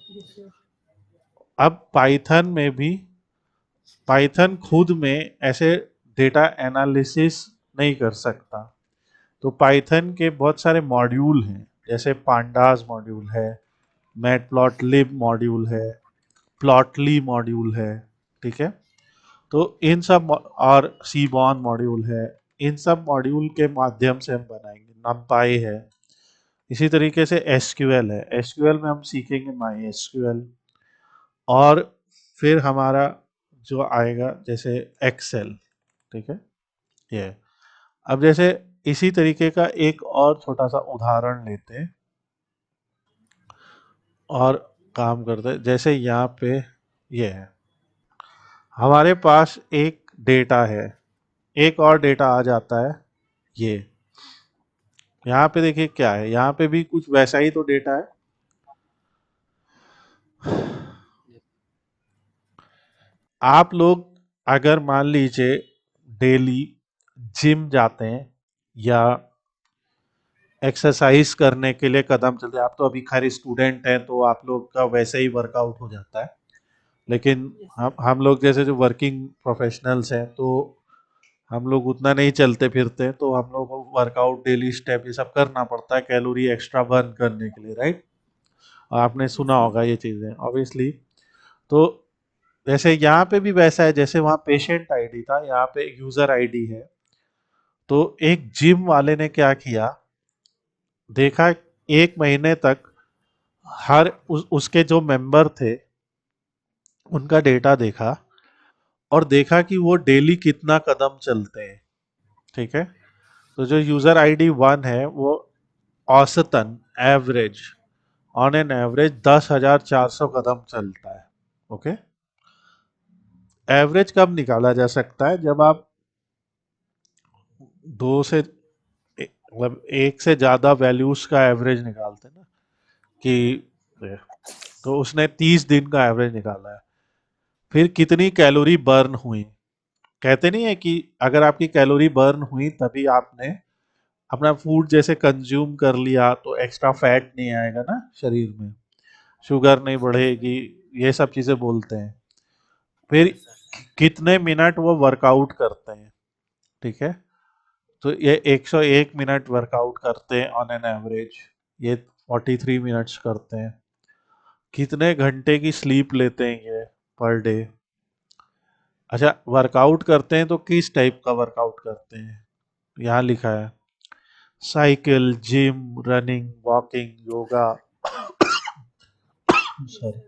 अब पाइथन में भी, पाइथन खुद में ऐसे डेटा एनालिसिस नहीं कर सकता, तो पाइथन के बहुत सारे मॉड्यूल हैं, जैसे पांडास मॉड्यूल है, मैटप्लॉटलिब मॉड्यूल है, प्लॉटली मॉड्यूल है, ठीक है। तो इन सब और सीबॉन मॉड्यूल है, इन सब मॉड्यूल के माध्यम से हम बनाएंगे। नमपाई है, इसी तरीके से एसक्यूएल है, एसक्यूएल में हम सीखेंगे माई एसक्यूएल, और फिर हमारा जो आएगा जैसे एक्सेल, ठीक है, ये। अब जैसे इसी तरीके का एक और छोटा सा उदाहरण लेते हैं और काम करते हैं। जैसे यहाँ पे ये है, हमारे पास एक डेटा है, एक और डेटा आ जाता है, ये यहाँ पे देखिए क्या है, यहाँ पे भी कुछ वैसा ही तो डेटा है। आप लोग अगर मान लीजिए डेली जिम जाते हैं या एक्सरसाइज करने के लिए कदम चलते हैं, आप तो अभी खैर स्टूडेंट हैं तो आप लोग का वैसे ही वर्कआउट हो जाता है, लेकिन हम लोग जैसे जो वर्किंग प्रोफेशनल्स हैं, तो हम लोग उतना नहीं चलते फिरते, तो हम लोग को वर्कआउट, डेली स्टेप, ये सब करना पड़ता है कैलोरी एक्स्ट्रा बर्न करने के लिए, राइट। आपने सुना होगा ये चीज़ें ऑब्वियसली। तो जैसे यहाँ पे भी वैसा है, जैसे वहाँ पेशेंट आईडी था, यहाँ पे यूजर आईडी है। तो एक जिम वाले ने क्या किया, देखा 1 महीने तक उसके जो मेंबर थे उनका डेटा देखा, और देखा कि वो डेली कितना कदम चलते हैं, ठीक है। तो जो यूजर आईडी 1 है वो औसतन, एवरेज, ऑन एन एवरेज 10,400 कदम चलता है, ओके। एवरेज कब निकाला जा सकता है, जब आप दो से मतलब एक से ज्यादा वैल्यूज का एवरेज निकालते हैं ना, कि तो उसने 30 दिन का एवरेज निकाला है, फिर कितनी कैलोरी बर्न हुई। कहते नहीं है कि अगर आपकी कैलोरी बर्न हुई तभी आपने अपना फूड जैसे कंज्यूम कर लिया, तो एक्स्ट्रा फैट नहीं आएगा ना शरीर में, शुगर नहीं बढ़ेगी, ये सब चीजें बोलते हैं। फिर कितने मिनट वो वर्कआउट करते हैं, ठीक है। तो ये 101 मिनट वर्कआउट करते हैं ऑन एन एवरेज, ये 43 मिनट्स करते हैं। कितने घंटे की स्लीप लेते हैं ये पर डे, अच्छा, वर्कआउट करते हैं तो किस टाइप का वर्कआउट करते हैं? यहाँ लिखा है cycle, gym, running, walking, yoga. Sorry,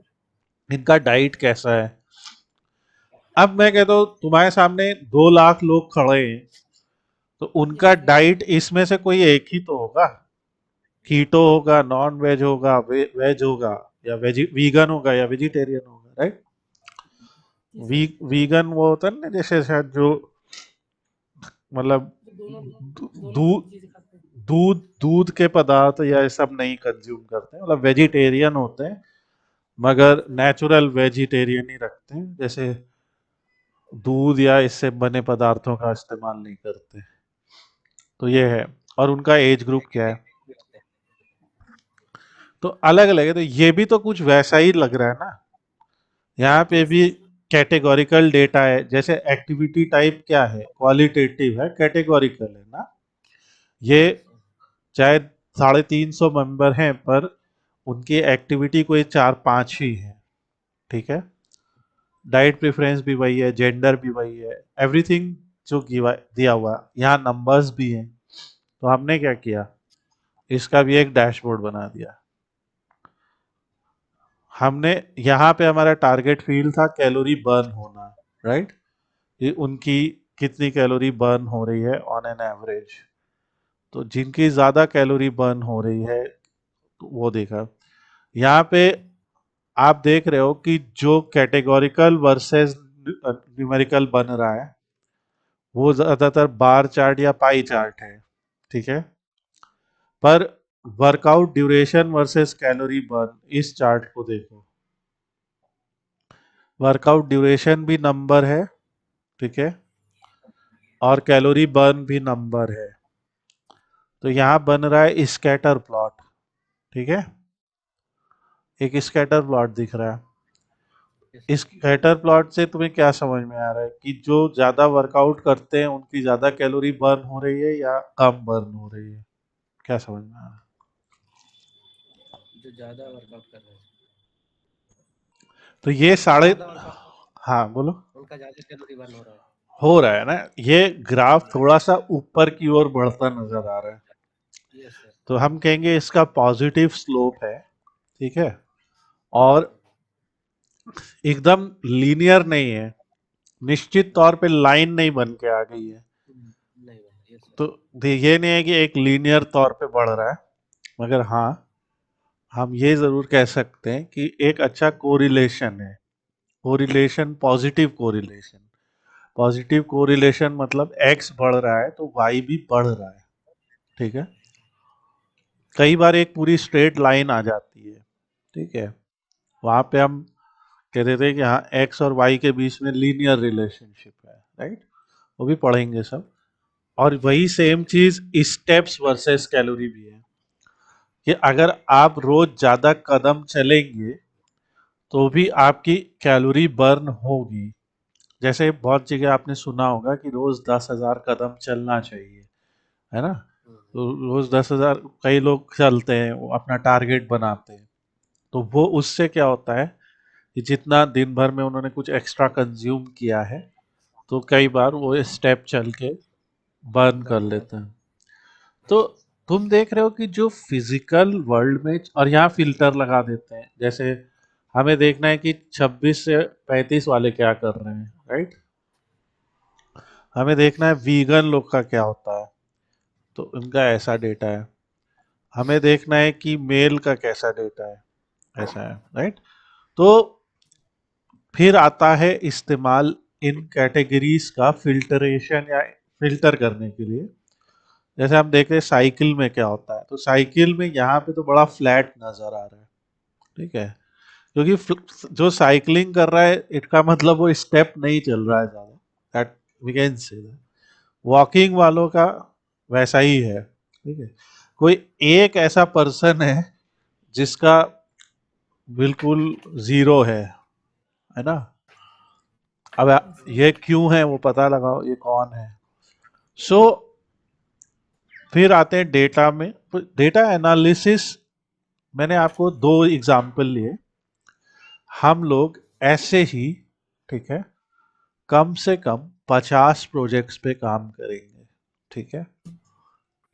इनका डाइट कैसा है? अब मैं कहता हूँ तुम्हारे सामने 2 लाख लोग खड़े हैं, तो उनका डाइट इसमें से कोई एक ही तो होगा। कीटो होगा, नॉन वेज होगा, वेज होगा, या वीगन होगा या वेजिटेरियन होगा, राइट? वीगन वो होता है ना, जैसे शायद जो मतलब दूध दूध दूध के पदार्थ या ये सब नहीं कंज्यूम करते हैं, मतलब वेजिटेरियन होते हैं, मगर नेचुरल वेजिटेरियन ही रखते हैं, जैसे दूध या इससे बने पदार्थों का इस्तेमाल नहीं करते। तो ये है। और उनका एज ग्रुप क्या है? तो अलग अलग है। तो ये भी तो कुछ वैसा ही लग रहा है ना। यहाँ पे भी कैटेगोरिकल डेटा है, जैसे एक्टिविटी टाइप क्या है, क्वालिटेटिव है, कैटेगोरिकल है ना। ये चाहे 350 मेंबर हैं, पर उनकी एक्टिविटी कोई 4-5 ही है, ठीक है। डाइट प्रेफरेंस भी वही है, जेंडर भी वही है, एवरीथिंग जो दिया हुआ है। यहाँ नंबर्स भी हैं। तो हमने क्या किया, इसका भी एक डैशबोर्ड बना दिया। हमने यहाँ पे हमारा टारगेट फील्ड था कैलोरी बर्न होना, राइट? ये उनकी कितनी कैलोरी बर्न हो रही है ऑन एन एवरेज। तो जिनकी ज्यादा कैलोरी बर्न हो रही है तो वो देखा। यहाँ पे आप देख रहे हो कि जो कैटेगोरिकल वर्सेस न्यूमेरिकल बन रहा है वो ज्यादातर बार चार्ट या पाई चार्ट है, ठीक है। पर workout duration versus calorie burn, इस चार्ट को देखो, वर्कआउट ड्यूरेशन भी नंबर है, ठीक है, और कैलोरी बर्न भी नंबर है। तो यहां बन रहा है स्कैटर प्लॉट, ठीक है, एक स्कैटर प्लॉट दिख रहा है। इस स्कैटर प्लॉट से तुम्हें क्या समझ में आ रहा है कि जो ज्यादा वर्कआउट करते हैं उनकी ज्यादा कैलोरी बर्न हो रही है या कम बर्न हो रही है? क्या समझ में आ रहा है? जो ज्यादा वर्कआउट कर रहे हैं तो ये साढ़े, ज्यादा वर्कआउट हाँ बोलो। उनका ज्यादा कैलोरी बर्न हो रहा है। हो रहा है ना, ये ग्राफ थोड़ा सा ऊपर की ओर बढ़ता नजर आ रहा है। Yes sir. तो हम कहेंगे इसका पॉजिटिव स्लोप है, ठीक है, और एकदम लीनियर नहीं है, निश्चित तौर पे लाइन नहीं बन के आ गई है। नहीं बना। Yes sir. तो ये नहीं है कि एक लीनियर तौर पे बढ़ रहा है, मगर हाँ हम ये जरूर कह सकते हैं कि एक अच्छा कोरिलेशन है। Correlation, positive correlation. Positive correlation मतलब एक्स बढ़ रहा है तो वाई भी बढ़ रहा है, ठीक है। कई बार एक पूरी स्ट्रेट लाइन आ जाती है, ठीक है, वहां पे हम कह देते हैं कि हाँ एक्स और वाई के बीच में लीनियर रिलेशनशिप है, राइट? वो भी पढ़ेंगे सब। और वही सेम चीज स्टेप्स वर्सेस कैलोरी भी है, कि अगर आप रोज ज्यादा कदम चलेंगे तो भी आपकी कैलोरी बर्न होगी। जैसे बहुत जगह आपने सुना होगा कि रोज 10,000 कदम चलना चाहिए, है ना। तो रोज 10,000 कई लोग चलते हैं, वो अपना टारगेट बनाते हैं। तो वो उससे क्या होता है कि जितना दिन भर में उन्होंने कुछ एक्स्ट्रा कंज्यूम किया है, तो कई बार वो स्टेप चल के बर्न कर लेते हैं। तो तुम देख रहे हो कि जो फिजिकल वर्ल्ड में, और यहाँ फिल्टर लगा देते हैं, जैसे हमें देखना है कि 26 से 35 वाले क्या कर रहे हैं, राइट? हमें देखना है वीगन लोग का क्या होता है, तो उनका ऐसा डेटा है। हमें देखना है कि मेल का कैसा डेटा है, ऐसा है, राइट? तो फिर आता है इस्तेमाल इन कैटेगरीज का फिल्टरेशन या फिल्टर करने के लिए। जैसे हम देख रहे हैं साइकिल में क्या होता है, तो साइकिल में यहाँ पे तो बड़ा फ्लैट नजर आ रहा है, ठीक है, क्योंकि जो साइकिलिंग कर रहा है इसका मतलब वो स्टेप नहीं चल रहा है ज्यादा, that we can say. Walking वालों का वैसा ही है, ठीक है। कोई एक ऐसा पर्सन है जिसका बिल्कुल जीरो है ना। अब ये क्यों है वो पता लगाओ, ये कौन है। सो फिर आते हैं डेटा में। डेटा एनालिसिस, मैंने आपको 2 एग्जाम्पल लिए। हम लोग ऐसे ही, ठीक है, कम से कम 50 प्रोजेक्ट्स पे काम करेंगे, ठीक है।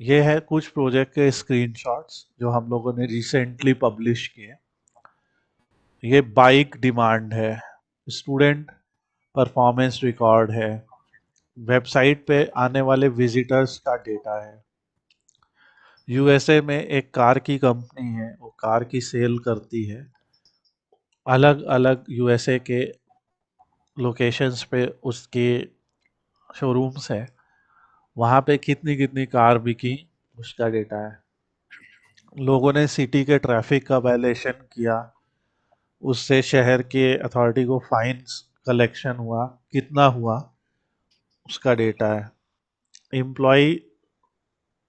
ये है कुछ प्रोजेक्ट के स्क्रीनशॉट्स जो हम लोगों ने रिसेंटली पब्लिश किए। ये बाइक डिमांड है, स्टूडेंट परफॉर्मेंस रिकॉर्ड है, वेबसाइट पे आने वाले विजिटर्स का डेटा है। यूएसए में एक कार की कंपनी है, वो कार की सेल करती है। अलग अलग यूएसए के लोकेशंस पे उसके शोरूम्स है, वहाँ पे कितनी कितनी कार बिकी उसका डेटा है। लोगों ने सिटी के ट्रैफिक का वायलेशन किया, उससे शहर के अथॉरिटी को फाइन्स कलेक्शन हुआ, कितना हुआ उसका डेटा है। एम्प्लॉय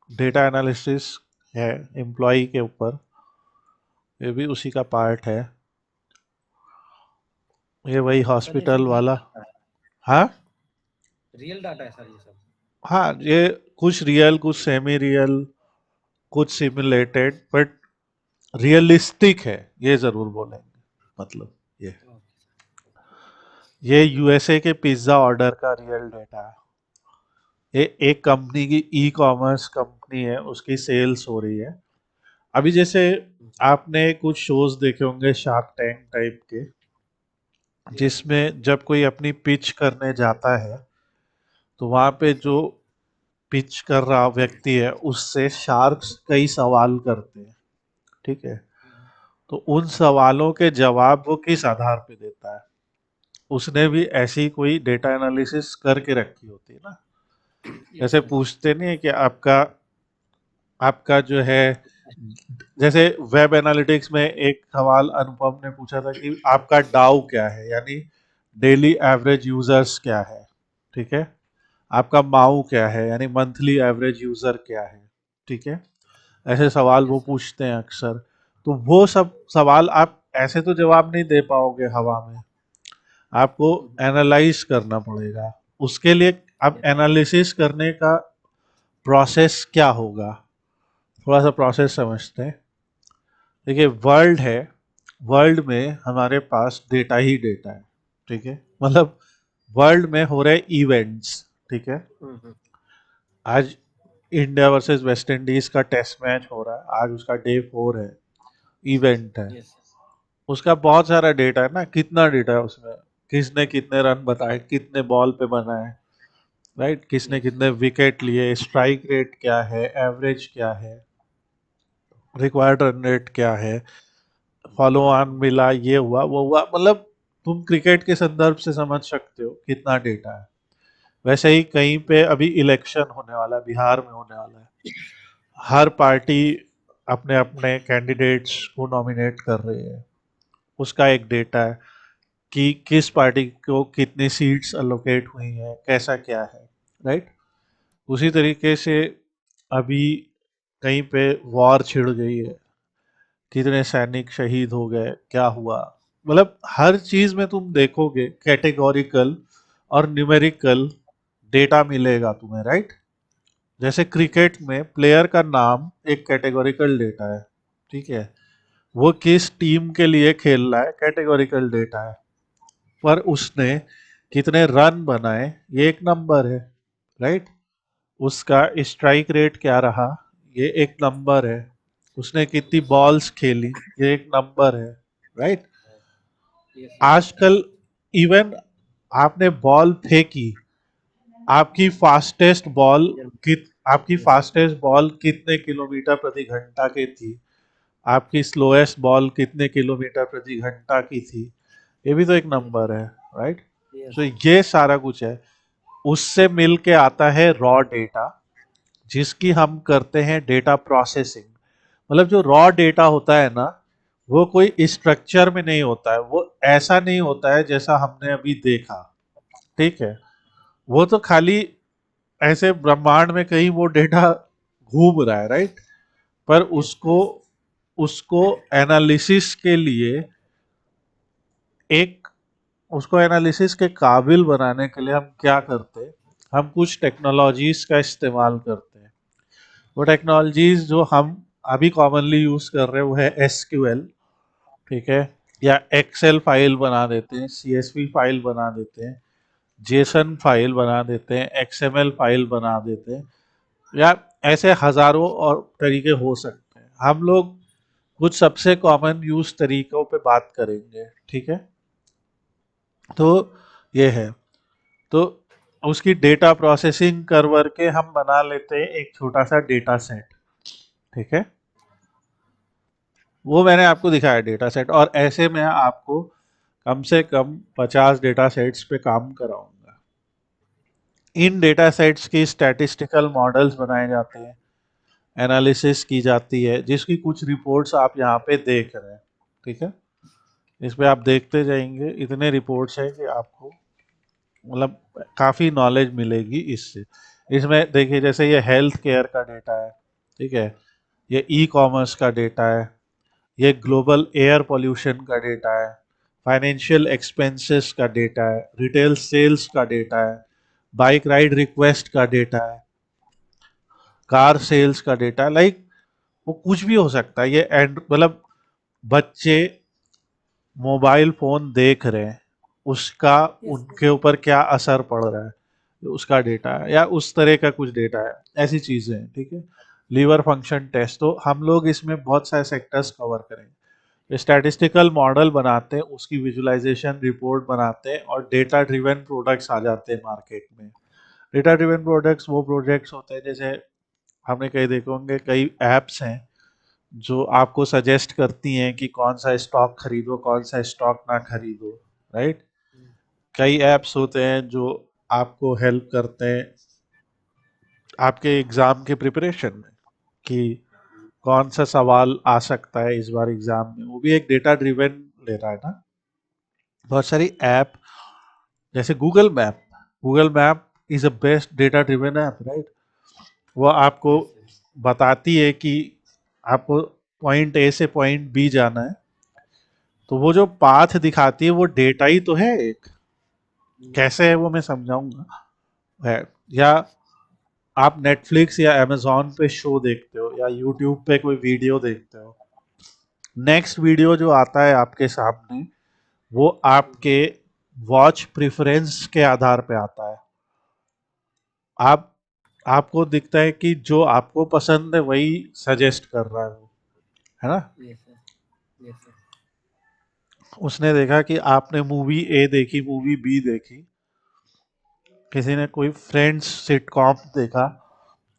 डेटा एनालिसिस है एम्प्लॉय के ऊपर, ये भी उसी का पार्ट है। ये वही सर ये हॉस्पिटल सब वाला। डाटा है, हाँ रियल डाटा है सर ये सब। हाँ, ये कुछ रियल, कुछ सेमी रियल, कुछ सिमुलेटेड, बट रियलिस्टिक है, ये जरूर बोलेंगे। मतलब ये ओके ये यूएसए के पिज्जा ऑर्डर का रियल डेटा है। ये एक कंपनी की ई कॉमर्स कंपनी है, उसकी सेल्स हो रही है अभी। जैसे आपने कुछ शोज देखे होंगे शार्क टैंक टाइप के, यस जिसमें जब कोई अपनी पिच करने जाता है तो वहां पे जो पिच कर रहा व्यक्ति है उससे शार्क्स कई सवाल करते हैं, ठीक है। तो उन सवालों के जवाब वो किस आधार पे देता है, उसने भी ऐसी कोई डेटा एनालिसिस करके रखी होती है ना। यस जैसे सर पूछते नहीं है कि आपका आपका जो है, जैसे वेब एनालिटिक्स में एक सवाल अनुपम ने पूछा था कि आपका डाउ क्या है, यानी डेली एवरेज यूजर्स क्या है, ठीक है। आपका माउ क्या है, यानी मंथली एवरेज यूजर क्या है, ठीक है। ऐसे सवाल वो यस सर पूछते हैं अक्सर। तो वो सब सवाल आप ऐसे तो जवाब नहीं दे पाओगे हवा में, आपको एनालाइज करना पड़ेगा। उसके लिए अब यस एनालिसिस करने का प्रोसेस क्या होगा, थोड़ा सा प्रोसेस समझते हैं। देखिए, वर्ल्ड है, वर्ल्ड में हमारे पास डेटा ही डेटा है, ठीक है। मतलब वर्ल्ड में हो रहे इवेंट्स, ठीक है। आज इंडिया वर्सेस वेस्ट इंडीज का टेस्ट मैच हो रहा है, आज उसका डे 4 है, इवेंट है। यस उसका बहुत सारा डेटा है ना, कितना डेटा है उसमें, किसने कितने रन बताए, कितने बॉल पे बनाए, राइट, किसने यस कितने विकेट लिए, स्ट्राइक रेट क्या है, एवरेज क्या है, रिक्वायर्ड रन रेट क्या है, फॉलो ऑन मिला, ये हुआ वो हुआ। मतलब तुम क्रिकेट के संदर्भ से समझ सकते हो कितना डेटा है। वैसे ही कहीं पे अभी इलेक्शन होने वाला है, बिहार में होने वाला है, हर पार्टी अपने अपने कैंडिडेट्स को नॉमिनेट कर रही है, उसका एक डेटा है कि किस पार्टी को कितनी सीट्स अलोकेट हुई हैं, कैसा क्या है, राइट। उसी तरीके से अभी कहीं पे वॉर छिड़ गई है, कितने सैनिक शहीद हो गए, क्या हुआ। मतलब हर चीज में तुम देखोगे कैटेगोरिकल और न्यूमेरिकल डेटा मिलेगा तुम्हें, राइट। जैसे क्रिकेट में प्लेयर का नाम एक कैटेगोरिकल डेटा है, ठीक है। वो किस टीम के लिए खेल रहा है, कैटेगोरिकल डेटा है। पर उसने कितने रन बनाए, ये एक नंबर है, राइट। उसका स्ट्राइक रेट क्या रहा, ये एक नंबर है। उसने कितनी बॉल्स खेली, ये एक नंबर है, राइट। यस आजकल इवन आपने बॉल फेंकी, आपकी फास्टेस्ट बॉल आपकी यस फास्टेस्ट बॉल कितने किलोमीटर प्रति घंटा की थी, आपकी स्लोएस्ट बॉल कितने किलोमीटर प्रति घंटा की थी, ये भी तो एक नंबर है, राइट। यस तो ये सारा कुछ है, उससे मिल के आता है रॉ डेटा, जिसकी हम करते हैं डेटा प्रोसेसिंग। मतलब जो रॉ डेटा होता है ना, वो कोई स्ट्रक्चर में नहीं होता है, वो ऐसा नहीं होता है जैसा हमने अभी देखा, ठीक है। वो तो खाली ऐसे ब्रह्मांड में कहीं वो डेटा घूम रहा है, राइट। पर यस उसको उसको एनालिसिस के लिए एक उसको एनालिसिस के काबिल बनाने के लिए हम क्या करते हैं, हम कुछ टेक्नोलॉजीज का इस्तेमाल करते हैं। वो टेक्नोलॉजीज जो हम अभी कॉमनली यूज कर रहे हैं वो है एसक्यूएल, ठीक है। या एक्सेल फाइल बना देते हैं, सीएसवी फाइल बना देते हैं, जेसन फाइल बना देते हैं, एक्सएमएल फाइल बना देते हैं, या ऐसे हजारों और तरीके हो सकते हैं। हम लोग कुछ सबसे कॉमन यूज तरीकों पे बात करेंगे, ठीक है। तो ये है, तो उसकी डेटा प्रोसेसिंग कर वर के हम बना लेते हैं एक छोटा सा डेटा सेट, ठीक है। वो मैंने आपको दिखाया डेटा सेट, और ऐसे मैं आपको कम से कम 50 डेटा सेट्स पे काम कराऊंगा। इन डेटा सेट्स की स्टैटिस्टिकल मॉडल्स बनाए जाते हैं, एनालिसिस की जाती है, जिसकी कुछ रिपोर्ट्स आप यहाँ पे देख रहे हैं, ठीक है। इसमें आप देखते जाएंगे, इतने रिपोर्ट्स हैं कि आपको मतलब काफ़ी नॉलेज मिलेगी इससे। इसमें देखिए, जैसे ये हेल्थ केयर का डेटा है, ठीक है, ये ई कॉमर्स का डेटा है, ये ग्लोबल एयर पोल्यूशन का डेटा है, फाइनेंशियल एक्सपेंसेस का डेटा है, रिटेल सेल्स का डेटा है, बाइक राइड रिक्वेस्ट का डेटा है, कार सेल्स का डेटा है। लाइक वो कुछ भी हो सकता है। ये एंड मतलब बच्चे मोबाइल फोन देख रहे हैं, उसका उनके ऊपर क्या असर पड़ रहा है, उसका डेटा है, या उस तरह का कुछ डेटा है, ऐसी चीजें हैं, ठीक है। लीवर फंक्शन टेस्ट, तो हम लोग इसमें बहुत सारे सेक्टर्स कवर करेंगे। स्टैटिस्टिकल मॉडल बनाते हैं, उसकी विजुअलाइजेशन रिपोर्ट बनाते हैं, और डेटा ड्रिवन प्रोडक्ट्स आ जाते हैं मार्केट में। डेटा ड्रिवन प्रोडक्ट्स वो प्रोजेक्ट्स होते हैं, जैसे हमने कई देखे होंगे, कई एप्स हैं जो आपको सजेस्ट करती हैं कि कौन सा स्टॉक खरीदो, कौन सा स्टॉक ना खरीदो, राइट। कई ऐप्स होते हैं जो आपको हेल्प करते हैं आपके एग्जाम के प्रिपरेशन में, कि कौन सा सवाल आ सकता है इस बार एग्जाम में, वो भी एक डेटा ड्रिवन ले रहा है ना। बहुत सारी ऐप, जैसे Google map is a best data driven app, right. वो आपको बताती है कि आपको पॉइंट ए से पॉइंट बी जाना है, तो वो जो पाथ दिखाती है वो डेटा ही तो है एक। कैसे है वो मैं समझाऊंगा है। या आप नेटफ्लिक्स या अमेजोन पे शो देखते हो, या यूट्यूब पे कोई वीडियो देखते हो, नेक्स्ट वीडियो जो आता है आपके सामने, वो आपके वॉच प्रेफरेंस के आधार पे आता है। आप आपको दिखता है कि जो आपको पसंद है वही सजेस्ट कर रहा है वो, है ना। Yes, sir. Yes, sir. उसने देखा कि आपने मूवी ए देखी, मूवी बी देखी, किसी ने कोई फ्रेंड्स सिटकॉम देखा,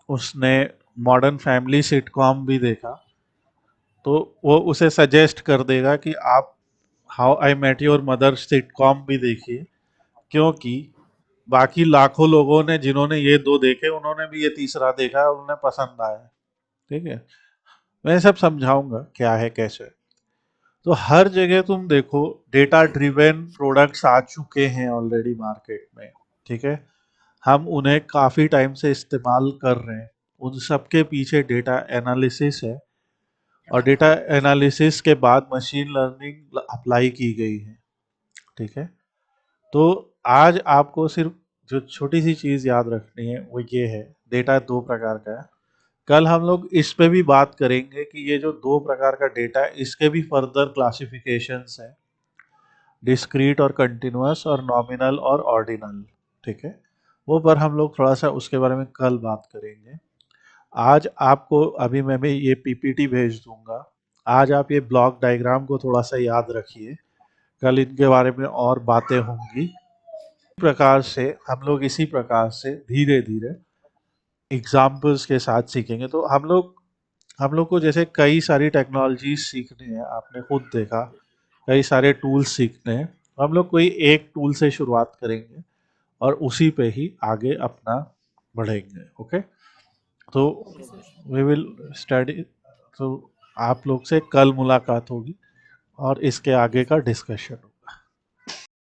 उसने मॉडर्न फैमिली सिटकॉम भी देखा, तो वो उसे सजेस्ट कर देगा कि आप how I met your mother sitcom भी देखिए, क्योंकि बाकी लाखों लोगों ने जिन्होंने ये दो देखे, उन्होंने भी ये तीसरा देखा और उन्हें पसंद आया, ठीक है। मैं सब समझाऊंगा क्या है कैसे। तो हर जगह तुम देखो डेटा ड्रिवन प्रोडक्ट्स आ चुके हैं ऑलरेडी मार्केट में, ठीक है। हम उन्हें काफ़ी टाइम से इस्तेमाल कर रहे हैं। उन सब के पीछे डेटा एनालिसिस है, और डेटा एनालिसिस के बाद मशीन लर्निंग अप्लाई की गई है, ठीक है। तो आज आपको सिर्फ जो छोटी सी चीज़ याद रखनी है वो ये है, डेटा दो प्रकार का है। कल हम लोग इस पे भी बात करेंगे कि ये जो दो प्रकार का डेटा है, इसके भी फर्दर क्लासिफिकेशंस हैं, डिस्क्रीट और कंटिन्यूअस, और नॉमिनल और ऑर्डिनल, ठीक है। वो पर हम लोग थोड़ा सा उसके बारे में कल बात करेंगे। आज आपको अभी मैं भी ये पीपीटी भेज दूंगा, आज आप ये ब्लॉक डायग्राम को थोड़ा सा याद रखिए, कल इनके बारे में और बातें होंगी। इसी प्रकार से हम लोग इसी प्रकार से धीरे धीरे एग्जाम्पल्स के साथ सीखेंगे। तो हम लोग को जैसे कई सारी टेक्नोलॉजी सीखनी है, आपने खुद देखा कई सारे टूल्स सीखने हैं, हम लोग कोई एक टूल से शुरुआत करेंगे और उसी पे ही आगे अपना बढ़ेंगे, ओके। तो Okay, sir. We will study, तो आप लोग से कल मुलाकात होगी और इसके आगे का डिस्कशन होगा।